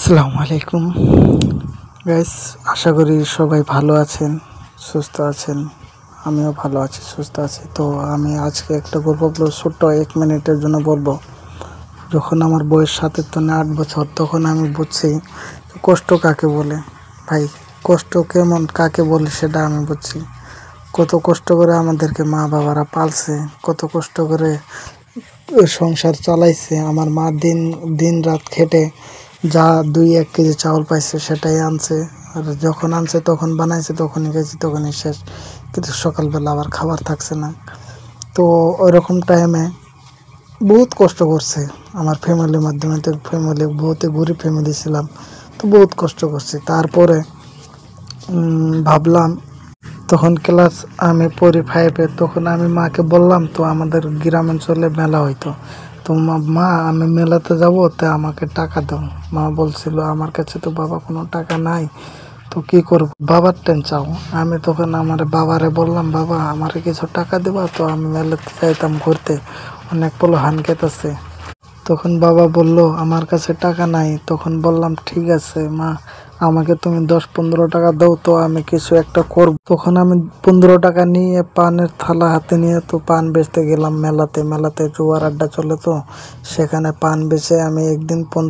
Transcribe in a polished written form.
আসসালামু আলাইকুম গাইস, আশা করি সবাই ভালো আছেন, সুস্থ আছেন। আমিও ভালো আছি, সুস্থ আছি। তো আমি আজকে একটা গল্প বলবো, ছোট্ট 1 মিনিটের জন্য বলবো। যখন আমার বয়স 7 থেকে 8 বছর, তখন আমি বুঝছি কষ্ট কাকে বলে। ভাই, কষ্ট কেমন কাকে বলে সেটা আমি বুঝছি। কত কষ্ট করে আমাদেরকে মা বাবারা পালছে, কত কষ্ট করে সংসার চালাইছে। আমার মা দিন দিন রাত খেটে যা 2-1 কেজি চাউল পাইছে সেটাই আনছে, আর যখন আনছে তখন বানাইছে, তখনই গেছি, তখনই শেষ। কিন্তু সকালবেলা আবার খাবার থাকছে না। তো ওইরকম টাইমে বহুত কষ্ট করছে আমার ফ্যামিলির মাধ্যমে। তো ফ্যামিলি বহুত গরিব ফ্যামিলি ছিলাম, তো বহুত কষ্ট করছি। তারপরে ভাবলাম, তখন ক্লাস আমি পড়ি 5-এ, তখন আমি মাকে বললাম, তো আমাদের গ্রামাঞ্চলে মেলা হইতো। তো মা আমি মেলাতে যাব, তো আমাকে টাকা দাও। মা বলছিল, আমার কাছে তো বাবা কোনো টাকা নাই, তো কি করব, বাবার টেন চাও। আমি তখন আমার বাবারে বললাম, বাবা আমারে কিছু টাকা দেবা, তো আমি মেলাতে যাইতাম ঘুরতে, অনেক পোলো হান খেতেছে। তখন বাবা বলল, আমার কাছে টাকা নাই। তখন বললাম, ঠিক আছে মা, আমাকে তুমি 10-15 টাকা দাও, তো আমি কিছু একটা করব। তখন আমি 15 টাকা নিয়ে পানের থালা হাতে নিয়ে তো পান বেচতে গেলাম মেলাতে। মেলাতে জুয়ার আড্ডা চলে, তো সেখানে পান বেচে আমি একদিন